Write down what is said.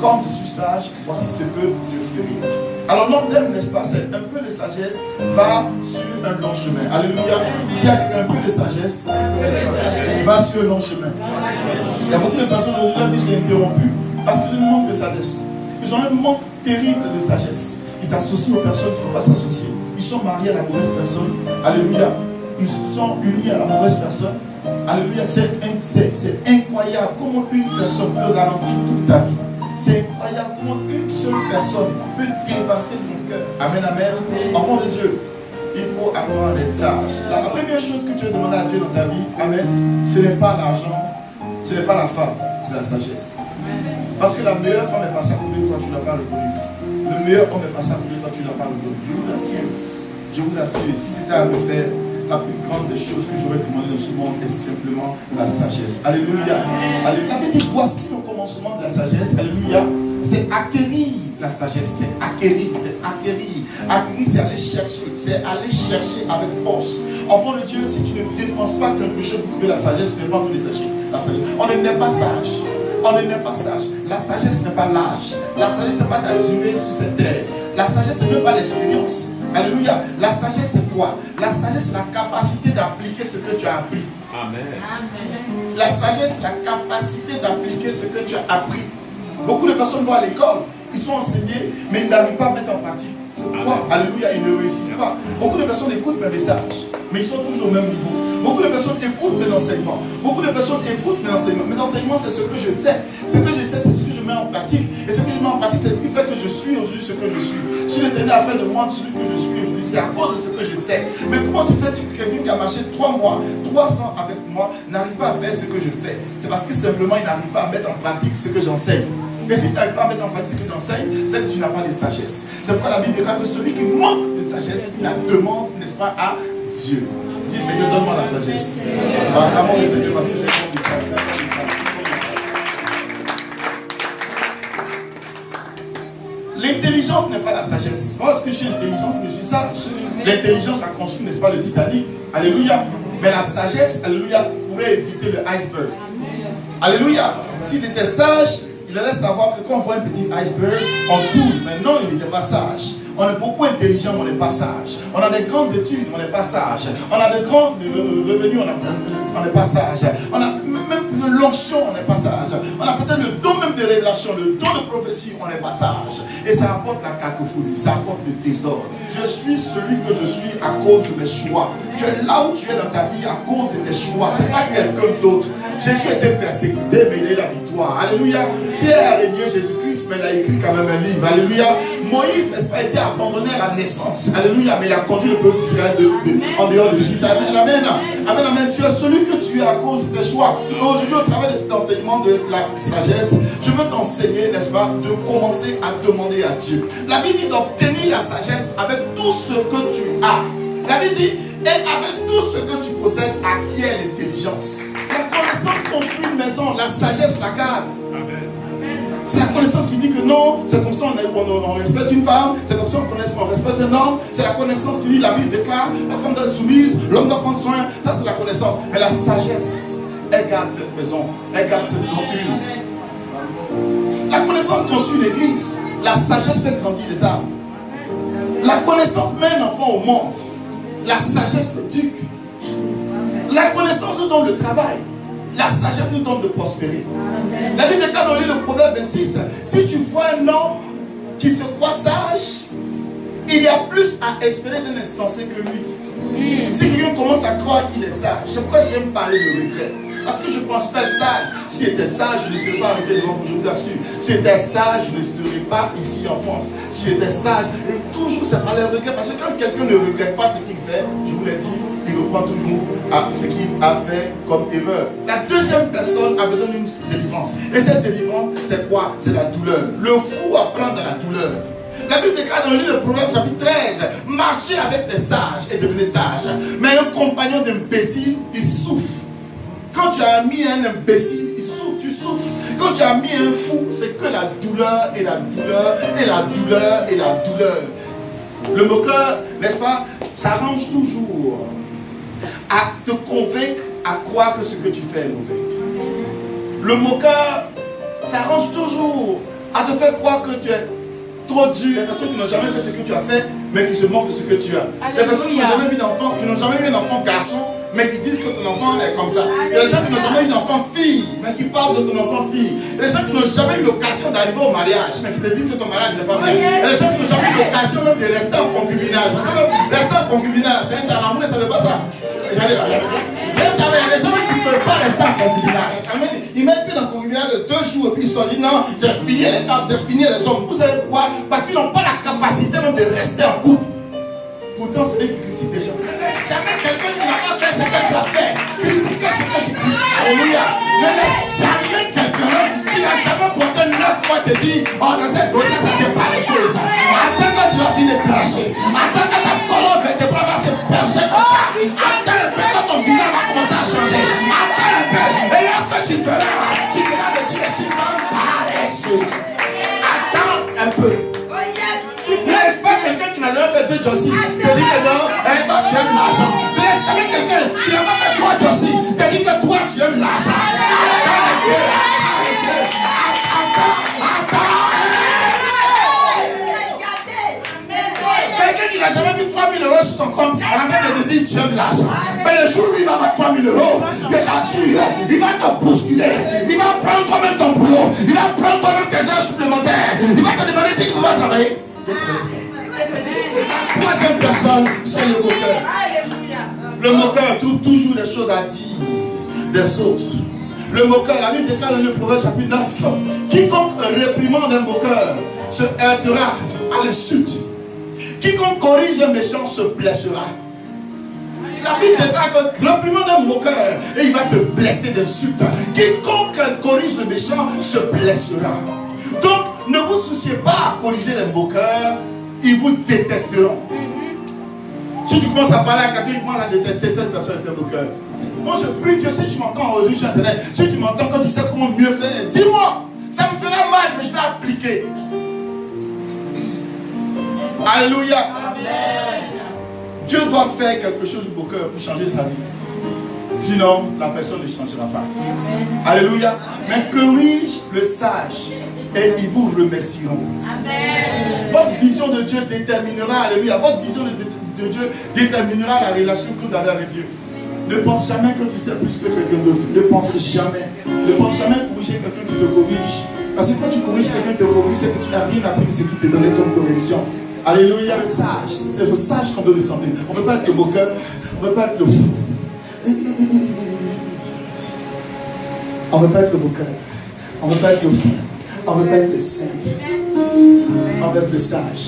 comme je suis sage, voici ce que je ferai. Alors l'homme d'aime, n'est-ce pas, c'est un peu de sagesse va sur un long chemin. Alléluia. Qui a un peu de sagesse va sur un long chemin. Il y a beaucoup de personnes aujourd'hui leur vie s'est interrompue parce qu'ils ont un manque de sagesse. Ils ont un manque terrible de sagesse. Ils s'associent aux personnes qu'il ne faut pas s'associer. Ils sont mariés à la mauvaise personne. Alléluia. Ils sont unis à la mauvaise personne. Alléluia. C'est incroyable comment une personne peut ralentir toute ta vie. C'est incroyable comment une seule personne peut dévaster ton cœur. Amen, amen. Enfant de Dieu, il faut apprendre à être sage. La première chose que tu as demandé à Dieu dans ta vie, amen, ce n'est pas l'argent, ce n'est pas la femme, c'est la sagesse. Parce que la meilleure femme n'est pas ça pour lui, toi tu n'as pas le connu. Le meilleur homme n'est pas ça pour lui, toi tu n'as pas le connu. Je vous assure, si c'était à me faire, la plus grande des choses que j'aurais demandé dans ce monde est simplement la sagesse. Alléluia. Alléluia. La Bible dit, voici le commencement de la sagesse. Alléluia. C'est acquérir la sagesse. C'est acquérir. C'est acquérir. Acquérir, c'est aller chercher. C'est aller chercher avec force. Enfant de Dieu, si tu ne dépenses pas quelque chose pour trouver la sagesse, tu ne peux pas nous chercher. La sagesse. On n'est pas sage. On n'est pas sage. La sagesse n'est pas l'âge. La sagesse n'est pas ta durée sur cette terre. La sagesse, ce n'est même pas l'expérience. Alléluia. La sagesse, c'est quoi? La sagesse, c'est la capacité d'appliquer ce que tu as appris. Amen. La sagesse, c'est la capacité d'appliquer ce que tu as appris. Beaucoup de personnes vont à l'école, ils sont enseignés, mais ils n'arrivent pas à mettre en pratique. C'est pourquoi, alléluia, ils ne réussissent pas. Beaucoup de personnes écoutent mes messages, mais ils sont toujours au même niveau. Beaucoup de personnes écoutent mes enseignements. Beaucoup de personnes écoutent mes enseignements. Mes enseignements, c'est ce que je sais. Ce que je sais, c'est ce que je mets en pratique. Et ce que je mets en pratique, c'est ce qui fait que je suis aujourd'hui ce que je suis. Si l'Éternel a fait de moi celui que je suis aujourd'hui, c'est à cause de ce que je sais. Mais comment se fait-il que quelqu'un qui a marché 3 mois, 300 avec moi, n'arrive pas à faire ce que je fais? C'est parce que simplement, il n'arrive pas à mettre en pratique ce que j'enseigne. Et si tu n'arrives pas à mettre en pratique ce que j'enseigne, c'est que tu n'as pas de sagesse. C'est pourquoi la Bible déclare que celui qui manque de sagesse, il la demande, n'est-ce pas, à Dieu. Dis Seigneur, donne-moi la sagesse. Acclamons le Seigneur parce que c'est comme ça. L'intelligence n'est pas la sagesse. Moi, est-ce que je suis intelligent, je suis sage? L'intelligence a construit, n'est-ce pas, le Titanic. Alléluia. Mais la sagesse, alléluia, pourrait éviter le iceberg. Alléluia. S'il était sage, il allait savoir que quand on voit un petit iceberg, on tourne. Mais non, il n'était pas sage. On est beaucoup intelligent, mais on n'est pas sage. On a des grandes études, mais on n'est pas sage. On a de grands revenus, on n'est pas sage. On a même l'onction, on n'est pas sage. On a peut-être le don même de révélation, le don de prophétie, on n'est pas sage. Et ça apporte la cacophonie, ça apporte le désordre. Je suis celui que je suis à cause de mes choix. Tu es là où tu es dans ta vie à cause de tes choix. Ce n'est pas quelqu'un d'autre. Jésus était persécuté, mais il a eu la victoire. Alléluia. Pierre a régné Jésus-Christ, mais il a écrit quand même un livre. Alléluia. Moïse, n'est-ce pas, été abandonné à la naissance. Alléluia. Mais il a conduit le peuple d'Israël en dehors d'Égypte. Amen. Amen. Amen. Amen. Tu es celui que tu es à cause de tes choix. Aujourd'hui, au travers de cet enseignement de la sagesse, je veux t'enseigner, n'est-ce pas, de commencer à demander à Dieu. La Bible dit d'obtenir la sagesse avec tout ce que tu as. La Bible dit, et avec tout ce que tu possèdes, acquiert l'intelligence. La connaissance construit une maison, la sagesse la garde. C'est la connaissance qui dit que non, c'est comme ça on respecte une femme, c'est comme ça on respecte un homme. C'est la connaissance qui dit, la Bible déclare, la femme doit être soumise, l'homme doit prendre soin. Ça c'est la connaissance. Mais la sagesse, elle garde cette maison, elle garde cette maison une. La connaissance construit l'église, la sagesse fait grandir les âmes. La connaissance met un enfant au monde, la sagesse l'éduque. La connaissance nous donne le travail. La sagesse nous donne de prospérer. Amen. La Bible déclare dans le Proverbe 26, si tu vois un homme qui se croit sage, il y a plus à espérer d'un insensé que lui. Si quelqu'un commence à croire qu'il est sage, c'est pourquoi j'aime parler de regret. Parce que je ne pense pas être sage. Si j'étais sage, je ne serais pas arrêté devant vous, je vous assure. Si j'étais sage, je ne serais pas ici en France. Si j'étais sage, et toujours c'est par les regrets. Parce que quand quelqu'un ne regrette pas ce qu'il fait, je vous l'ai dit, il reprend toujours à ce qu'il a fait comme erreur. La deuxième personne a besoin d'une délivrance. Et cette délivrance, c'est quoi? C'est la douleur. Le fou apprend dans la douleur. La Bible déclare dans le livre de Proverbes chapitre 13, marchez avec des sages et devenez sages. Mais un compagnon d'imbécile, il souffre. Quand tu as mis un imbécile, il souffre, tu souffres. Quand tu as mis un fou, c'est que la douleur et la douleur et la douleur et la douleur. Le moqueur, n'est-ce pas, s'arrange toujours à te convaincre à croire que ce que tu fais est mauvais. Le moqueur s'arrange toujours à à te faire croire que tu es trop dur. Les personnes qui n'ont jamais fait ce que tu as fait, mais qui se moquent de ce que tu as. Les personnes qui n'ont jamais vu d'enfant, qui n'ont jamais eu un enfant garçon, mais qui disent que ton enfant est comme ça. Il y a des gens qui n'ont jamais eu d'enfant fille, mais qui parlent de ton enfant fille. Il y a des gens qui n'ont jamais eu l'occasion d'arriver au mariage, mais qui te disent que ton mariage n'est pas bien. Il y a des gens qui n'ont jamais eu l'occasion même de rester en concubinage. Parce que même rester en concubinage, c'est un talent. Vous ne savez pas ça. Il y a des gens qui ne peuvent pas rester en concubinage. Ils mettent plus dans le concubinage de 2 jours et puis ils se disent non, j'ai fini les femmes, j'ai fini les hommes. Vous savez pourquoi? Parce qu'ils n'ont pas la capacité même de rester en couple. Pourtant, c'est eux qui critiquent des gens. Ne laisse jamais quelqu'un qui n'a pas fait ce que tu as fait critiquer ce que tu critiques. Alléluia. Ne laisse jamais quelqu'un qui n'a jamais porté 9 mois te dire oh, dans cette grossesse, ça ne fait pas les choses. Attends que tu as fini de cracher. Attends que ta colonne vertébrale va se percer comme ça. Attends un peu quand ton visage va commencer à changer. Attends un peu. Et là, que tu feras, tu verras me dire si tu vas paresseuse. Attends un peu. Ne laisse pas quelqu'un qui n'a jamais fait 2 Jossi te dit que non, toi tu aimes l'argent. Ne laisse jamais quelqu'un qui n'a pas fait 3 Jossi te dit que toi tu aimes l'argent. Quelqu'un qui n'a jamais mis 3 000 € sur ton compte, en train de te dire tu aimes l'argent. Mais le jour où il va avoir 3 000 €, je t'assure, il va te bousculer. Il va prendre toi-même ton boulot. Il va prendre toi-même tes heures supplémentaires. Il va te demander si tu vas travailler. La troisième personne, c'est le moqueur. Le moqueur trouve toujours des choses à dire des autres. Le moqueur, la Bible déclare dans le Proverbe chapitre 9, quiconque réprimande un moqueur se heurtera à l'insulte. Quiconque corrige un méchant se blessera. La Bible déclare que réprimande un moqueur et il va te blesser d'insultes. Quiconque corrige le méchant se blessera. Donc, ne vous souciez pas à corriger les moqueurs, ils vous détesteront. Si tu commences à parler à quelqu'un, il commence à détester cette personne est un moqueur. Moi je prie Dieu, si tu m'entends aujourd'hui sur internet, si tu m'entends quand tu sais comment mieux faire, dis-moi, ça me fera mal, mais je vais appliquer. Alléluia. Amen. Dieu doit faire quelque chose du moqueur pour changer sa vie. Sinon, la personne ne changera pas. Amen. Alléluia. Mais corrige le sage et ils vous remercieront. Amen. Votre vision de Dieu déterminera, alléluia, votre vision de Dieu déterminera la relation que vous avez avec Dieu. Ne pense jamais que tu sais plus que quelqu'un d'autre. Ne pense jamais. Ne pense jamais corriger quelqu'un qui te corrige. Parce que quand tu corriges quelqu'un qui te corrige, c'est que tu n'as rien appris de ce qui te donnait comme correction. Alléluia. Le sage, c'est le sage qu'on veut ressembler. On ne veut pas être le moqueur, on ne veut pas être le fou. On ne veut pas être le moqueur, on ne veut pas être le fou, on ne veut pas être le simple, on veut être le sage.